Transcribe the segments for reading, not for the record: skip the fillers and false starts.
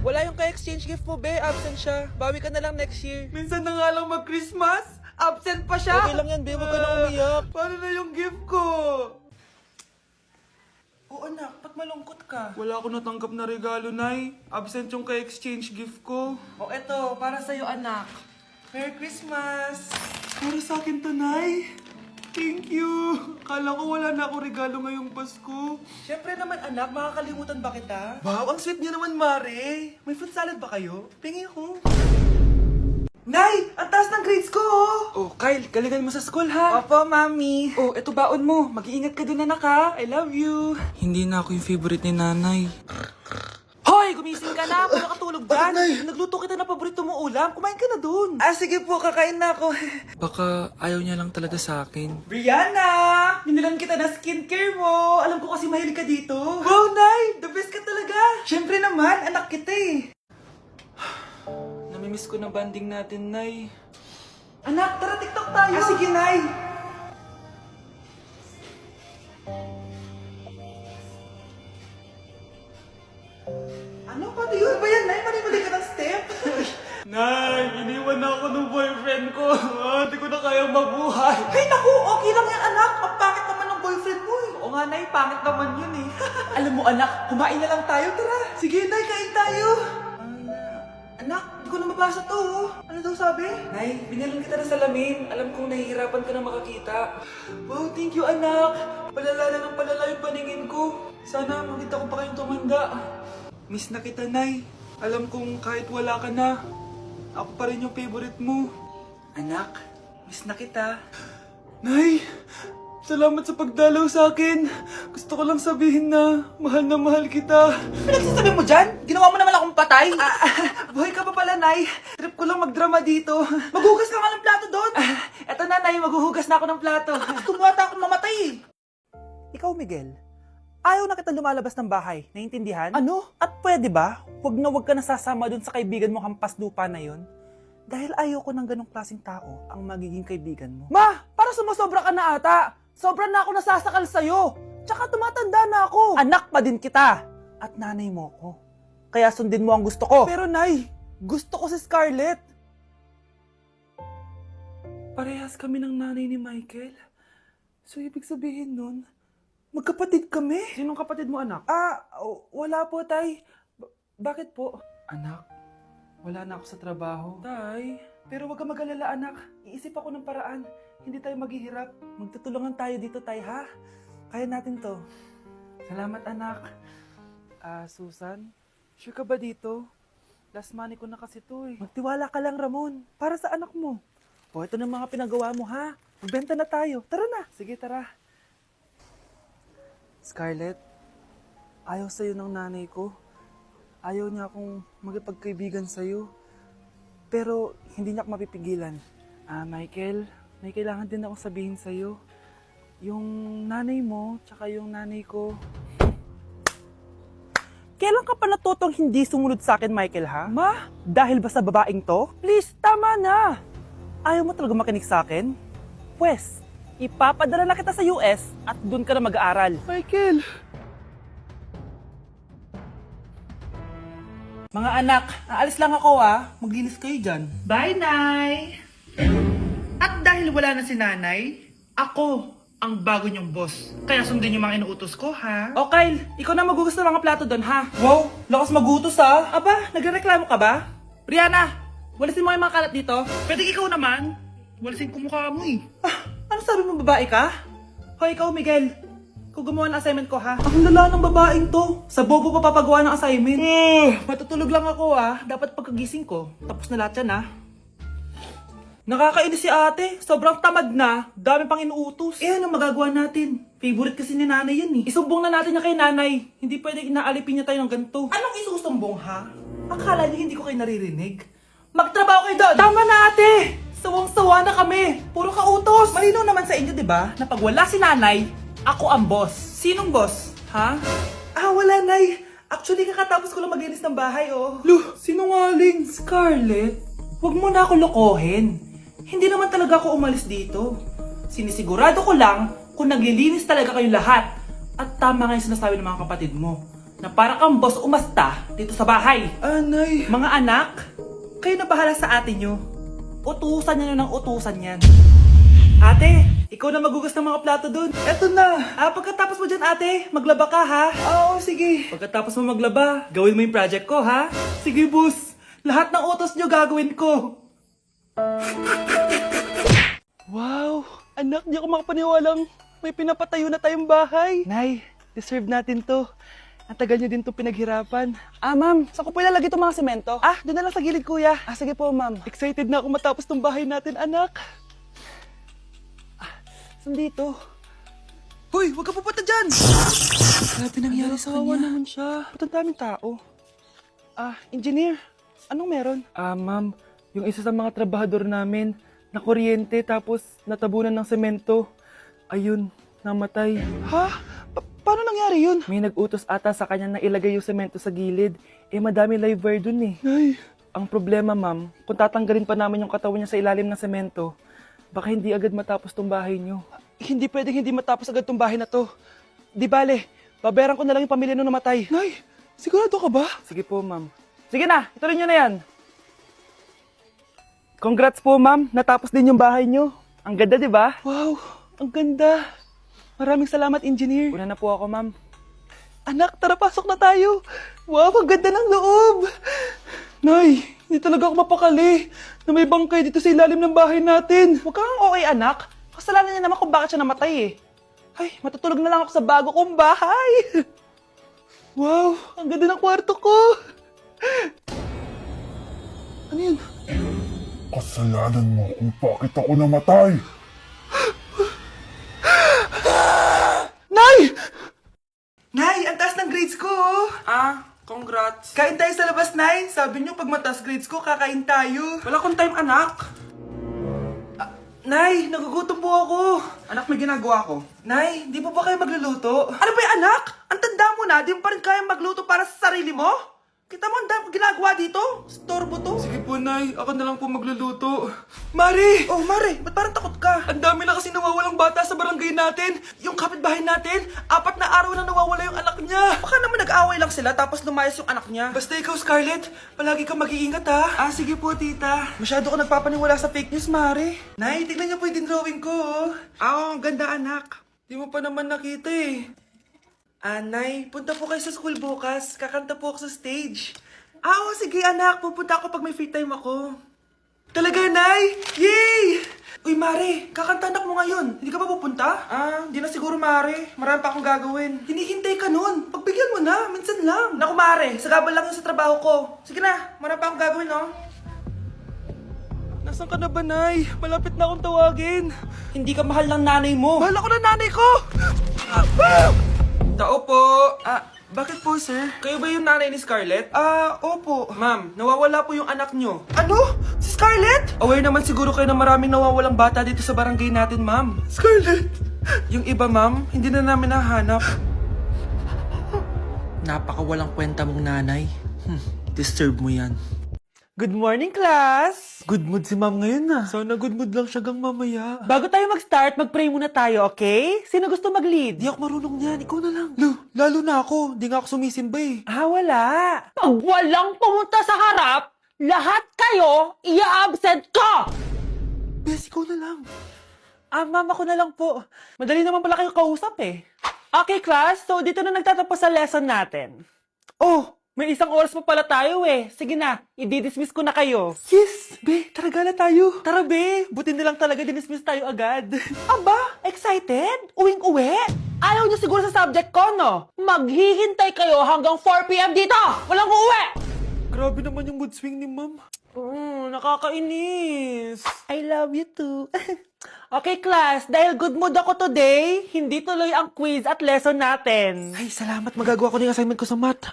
Wala yung ka-exchange gift mo, be. Absent siya. Bawi ka na lang next year. Minsan na nga lang mag-Christmas. Absent pa siya. Okay lang yan, be. Huwag ka na umiyak. Paano na yung gift ko? Oo, anak. Ba't malungkot ka? Wala ako natanggap na regalo, Nay. Absent yung ka-exchange gift ko. O, eto. Para sa'yo, anak. Merry Christmas! Para sa akin to, Nay. Thank you. Kala ko wala na ako regalo ngayong Pasko. Syempre naman, anak. Makakalimutan ba kita? Wow, ang sweet niyo naman, Mare. May fruit salad ba kayo? Pingi ako. Nay! Ang taas ng grades ko, oh! Oh, Kyle. Galingan mo sa school, ha? Opo, Mami. Oh, eto baon mo. Mag-iingat ka dun, anak, ha? I love you. Hindi na ako yung favorite ni Nanay. Hoy! Gumising ka na! Paano katulog dyan? Nay? Nagluto kita ng paborito mo ulam. Kumain ka na dun. Ah, sige po, kakain na ako. Baka ayaw niya lang talaga sa akin. Brianna! Binilan kita ng skincare mo. Alam ko kasi mahilig ka dito. Wow, Nay! The best ka talaga. Syempre naman, anak kita eh. Namimiss ko na banding natin, Nay. Anak, tara TikTok tayo. Ah, sige, Nay. Ano? Paano yun? Ba yan, Nay? Mali-mali ka ng step? Nay, iniwan na ako ng boyfriend ko. Hindi ko na kayang mabuhay. Ay, naku! Okay lang yan, anak. Ang pangit naman ng boyfriend mo eh. Oo nga, Nay. Pangit naman yun eh. Alam mo, anak. Kumain na lang tayo. Tara. Sige, Nay, kain tayo. Anak, hindi ko na mabasa to. Oh. Ano daw sabi? Nay, binilan kita ng salamin. Alam kong nahihirapan ka na makakita. Wow, thank you, anak. Palala na ng palala yung paningin ko. Sana makita ko pa kayong tumanda. Miss na kita, Nay. Alam kong kahit wala ka na, ako pa rin yung favorite mo. Anak, miss na kita. Nay, salamat sa pagdalaw sa akin. Gusto ko lang sabihin na mahal kita. Pinagsasabi mo dyan? Ginawa mo naman akong patay. Buhay ka pa pala, Nay. Trip ko lang magdrama dito. Maghugas ka nga ng plato doon. Eto na, Nay. Maghuhugas na ako ng plato. Tumata akong mamatay eh. Ikaw, Miguel, ayaw na kita lumalabas ng bahay. Naiintindihan? Ano? At pwede ba? Huwag ka nasasama dun sa kaibigan mo hampas lupa na yon. Dahil ayaw ko ng ganong klaseng tao ang magiging kaibigan mo. Ma! Para sumasobra ka na ata! Sobra na ako nasasakal sa'yo! Tsaka tumatanda na ako! Anak pa din kita! At nanay mo ko. Kaya sundin mo ang gusto ko. Pero Nay, gusto ko si Scarlett. Parehas kami ng nanay ni Michael. So, ibig sabihin nun, magkapatid kami? Sinong kapatid mo, anak? Wala po, Tay. Bakit po? Anak, wala na ako sa trabaho. Tay, pero wag ka mag-alala, anak. Iisip ako ng paraan. Hindi tayo maghihirap. Magtutulungan tayo dito, Tay, ha? Kaya natin to. Salamat, anak. Susan, sure ka ba dito? Last money ko na kasi to eh. Magtiwala ka lang, Ramon. Para sa anak mo. O, ito na mga pinagawa mo, ha? Magbenta na tayo. Tara na. Sige, tara. Scarlett, ayaw sa'yo ng nanay ko. Ayaw niya akong magipagkaibigan sa'yo. Pero hindi niya ako mapipigilan. Michael, may kailangan din akong sabihin sa'yo. Yung nanay mo, tsaka yung nanay ko. Kailan ka pa natutong hindi sumunod sa akin, Michael, ha? Ma, dahil ba sa babaeng to? Please, tama na! Ayaw mo talaga makinig sa akin? Pwes, ipapadala na kita sa US at doon ka na mag-aaral. Michael! Mga anak, aalis lang ako ha. Maglinis kayo dyan. Bye, Nay! At dahil wala na si Nanay, ako ang bago niyong boss. Kaya sundin yung mga inuutos ko, ha? O Kyle, ikaw na maghugas ng mga plato doon ha. Wow! Lakas magutos, ha? Aba, nagrereklamo ka ba? Brianna, walisin mo yung mga kalat dito. Pwede ikaw naman. Walisin ko mukha mo, eh. Ano sabi mo, babae ka? Hoy, ikaw Miguel. Ikaw gumawa ng assignment ko ha. Ang lala ng babaeng to. Sa bobo pa papagawa ng assignment. Matutulog lang ako ha. Dapat pagkagising ko, tapos na lahat yan ha. Nakakainis si ate. Sobrang tamad na. Dami pang inuutos. Eh, ano magagawa natin? Favorite kasi ni nanay yan eh. Isumbong na natin niya kay nanay. Hindi pwede inaalipin niya tayo ng ganito. Anong isusumbong ha? Akala niyo hindi ko kayo naririnig? Magtrabaho kayo doon! Tama na ate! Sawang-sawa na kami. Puro kautos. Malinaw naman sa inyo, di ba? Na pag wala si nanay, ako ang boss. Sinong boss? Ha? Wala, Nay. Actually, kakatapos ko lang maglinis ng bahay, oh. Luh, sinungaling! Scarlett? Huwag mo na ako lokohin. Hindi naman talaga ako umalis dito. Sinisigurado ko lang kung naglilinis talaga kayo lahat. At tama nga yung sinasabi ng mga kapatid mo. na para kang boss umasta dito sa bahay. Nay. Mga anak, kayo na bahala sa ate nyo. Utusan nyo ng utusan yan. Ate, ikaw na magugas ng mga plato dun. Eto na. Pagkatapos mo dyan ate, maglaba ka ha. Oo, sige. Pagkatapos mo maglaba, gawin mo yung project ko ha. Sige boss, lahat ng utos nyo gagawin ko. Wow, anak, di ako makapaniwalang may pinapatayo na tayong bahay. Nay, deserve natin to. Ang tagal niyo din to pinaghirapan. Ma'am, saan ko po ilalagay itong mga semento? Doon na lang sa gilid, kuya. Sige po, ma'am. Excited na ako matapos tong bahay natin, anak. Saan dito? Hoy, huwag ka pupunta dyan! Grabe nangyari sa kanya. Naman siya. Ba't ang daming tao? Engineer, anong meron? Ma'am, yung isa sa mga trabahador namin, nakuryente tapos natabunan ng semento. Ayun, namatay. Ha? Paano nangyari yun? May nag-utos ata sa kanya na ilagay yung semento sa gilid. Madami live wire dun eh. Ay. Ang problema, ma'am, kung tatanggalin pa namin yung katawan niya sa ilalim ng semento, baka hindi agad matapos tong bahay niyo. Hindi pwedeng hindi matapos agad tong bahay na to. Di bale, babayaran ko na lang yung pamilya nung namatay. Nay, sigurado ka ba? Sige po, ma'am. Sige na, ituloy niyo na yan. Congrats po, ma'am. Natapos din yung bahay niyo. Ang ganda, di ba? Wow, ang ganda. Maraming salamat, engineer. Una na po ako, ma'am. Anak, tara, pasok na tayo. Wow, ang ganda ng loob. Nay, hindi talaga ako mapakali na may bangkay dito sa ilalim ng bahay natin. Huwag kang okay, anak. Kasalanan niya naman kung bakit siya namatay eh. Ay, matutulog na lang ako sa bago kong bahay. Wow, ang ganda ng kwarto ko. Ano yun? Kasalanan mo kung bakit ako namatay. Nay! Nay, ang taas ng grades ko, oh. Congrats. Kain tayo sa labas, Nay. Sabi niyo, pag mataas grades ko, kakain tayo. Wala akong time, anak. Nay, nagugutom po ako. Anak, may ginagawa ko. Nay, di po ba kayo magluluto? Ano ba yung anak? Ang tanda mo na, di mo pa rin kaya magluto para sa sarili mo? Kita mo ang dami kong ginagawa dito? Storbo to. Sige po, Nay. Ako na lang po magluluto. Mari! Oh, Mari, ba't parang takot ka? Ang dami na kasi nawawalang bata sa barangay natin. Yung kapitbahay natin, 4 na araw na nawawala yung anak niya. Baka naman nag-away lang sila tapos lumayas yung anak niya. Basta ikaw, Scarlett, palagi kang mag-iingat ha. Sige po, tita. Masyado ko nagpapaniwala sa fake news, Mari. Nay, tignan niyo po yung drawing ko. Ang ganda, anak. Di mo pa naman nakita eh. Nay, punta po kayo sa school bukas. Kakanta po ako sa stage. Sige anak. Pupunta ako pag may free time ako. Talaga, Nay? Yay! Uy, Mare, kakanta anak mo ngayon. Hindi ka ba pupunta? Hindi na siguro, Mare. Marami pa akong gagawin. Hinihintay ka nun. Pagbigyan mo na. Minsan lang. Naku, Mare. Sagabal lang yun sa trabaho ko. Sige na. Marami pa akong gagawin, no? Nasaan ka na ba, Nay? Malapit na akong tawagin. Hindi ka mahal ng nanay mo. Mahal ako ng nanay ko! Tao po. Bakit po, sir? Kayo ba yung nanay ni Scarlett? Opo. Ma'am, nawawala po yung anak nyo. Ano? Si Scarlett? Aware naman siguro kayo na maraming nawawalang bata dito sa barangay natin, ma'am. Scarlett? Yung iba, ma'am, hindi na namin nahanap. Napakawalang kwenta mong nanay. Disturb mo yan. Good morning, class! Good mood si ma'am ngayon na. Sana good mood lang siya gang mamaya. Bago tayo mag-start, mag-pray muna tayo, okay? Sino gusto mag-lead? Di ako marunong niyan, ikaw na lang. Lalo na ako, di nga ako sumisimba eh. Wala. Pag walang pumunta sa harap, lahat kayo ia-absent ko! Bes, ikaw na lang. Ma'am, ako na lang po. Madali naman pala kayo kausap eh. Okay, class. So, dito na nagtatapos sa lesson natin. Oh, May 1 oras pa pala tayo eh. Sige na, i-dismiss ko na kayo. yes! Be, tara gala tayo. Tara be, buti na lang talaga dinismiss tayo agad. Aba, excited? Uwing-uwi? Ayaw niyo siguro sa subject ko, no? Maghihintay kayo hanggang 4 p.m. dito! Walang uuwi! Grabe naman yung mood swing ni ma'am. Nakakainis. I love you too. Okay, class, dahil good mood ako today, hindi tuloy ang quiz at lesson natin. Ay, salamat. Magagawa ko na yung assignment ko sa math.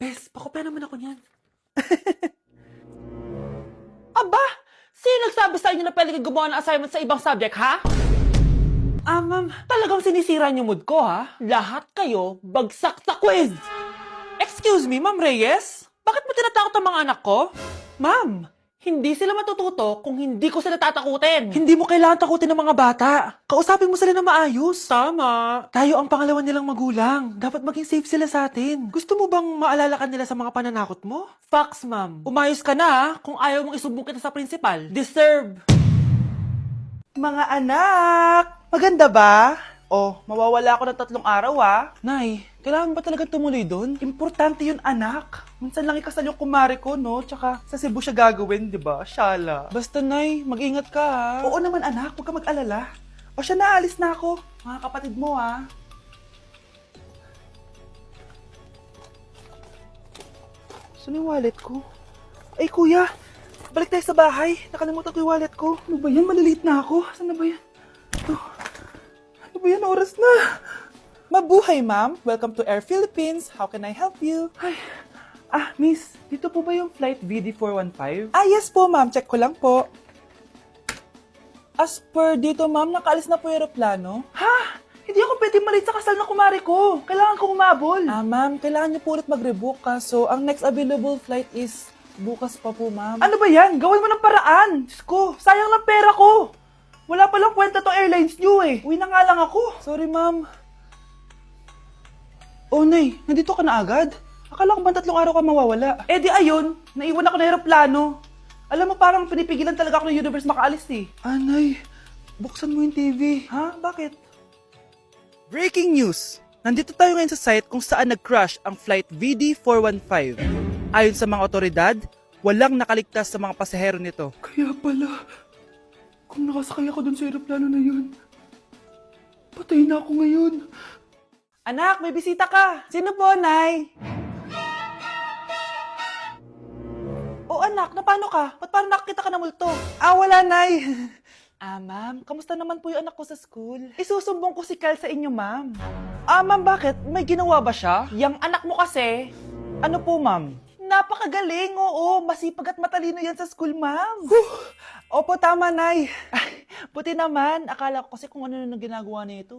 Bes, pakopya naman ako niyan. Aba, sino nagsabi sa inyo na pwede kayo gumawa ng assignment sa ibang subject, ha? Ma'am. Talagang sinisira niyo mood ko, ha? Lahat kayo bagsak sa quiz! Excuse me, Ma'am Reyes? Bakit mo tinatakot ang mga anak ko? Ma'am, Hindi sila matututo kung hindi ko sila tatakutin. Hindi mo kailangan takutin ng mga bata. Kausapin mo sila na maayos. Tama. Tayo ang pangalawa nilang magulang. Dapat maging safe sila sa atin. Gusto mo bang maalala ka nila sa mga pananakot mo? Facts, ma'am. Umayos ka na ha, kung ayaw mong isumbong kita sa principal. Deserve. Mga anak! Maganda ba? Oh, mawawala ako ng 3 araw Nay, kailangan ba talaga tumuloy doon? Importante yun, anak. Minsan lang ikasal yung kumare ko, no? Tsaka sa Cebu siya gagawin, di ba? Shala. Basta, Nay, mag-ingat ka, ha? Oo naman, anak. Huwag ka mag-alala. O siya, naalis na ako. Mga kapatid mo, ha? Saan yung wallet ko? Ay, kuya! Balik tayo sa bahay. Nakalimutan ko yung wallet ko. Ano ba yan? Maliliit na ako. Saan na ba yan? Ito. Ano ba yan? Oras na. Mabuhay, ma'am. Welcome to Air Philippines. How can I help you? Ay. Miss. Dito po ba yung flight VD415? Yes po, ma'am. Check ko lang po. As per dito, ma'am, nakaalis na po yung aeroplano. Ha? Hindi ako pwede malit sa kasal na kumari ko. Kailangan kong umabol. Ma'am, kailangan niyo po ulit mag-rebook So, ang next available flight is bukas pa po, ma'am. Ano ba yan? Gawin mo ng paraan. Diyos ko, sayang lang pera ko. Wala palang kwenta to airlines nyo eh. Uwi na nga lang ako. Sorry, ma'am. Oh, Nay, nandito ka na agad? Akala ko ba 3 araw ka mawawala? Eh di ayun, naiwan ako ng aeroplano. Alam mo, parang pinipigilan talaga ako ng universe makaalis eh. Nay, buksan mo yung TV. Ha? Bakit? Breaking news! Nandito tayo ngayon sa site kung saan nag-crash ang flight VD415. Ayon sa mga otoridad, walang nakaligtas sa mga pasahero nito. Kaya pala, kung nakasakay ako dun sa aeroplano na yun, patay na ako ngayon. Anak, may bisita ka. Sino po, Nay? Oh, anak, napano ka? Ba't parang nakakita ka na multo? Wala, Nay. Ma'am, kamusta naman po yung anak ko sa school? Isusumbong ko si Kyle sa inyo, ma'am. Ma'am, bakit? May ginawa ba siya? Yang anak mo kasi, Ano po, ma'am? Napakagaling, oo. Masipag at matalino yan sa school, ma'am. Opo, tama, Nay. Buti naman. Akala ko kasi kung ano na ginagawa nito.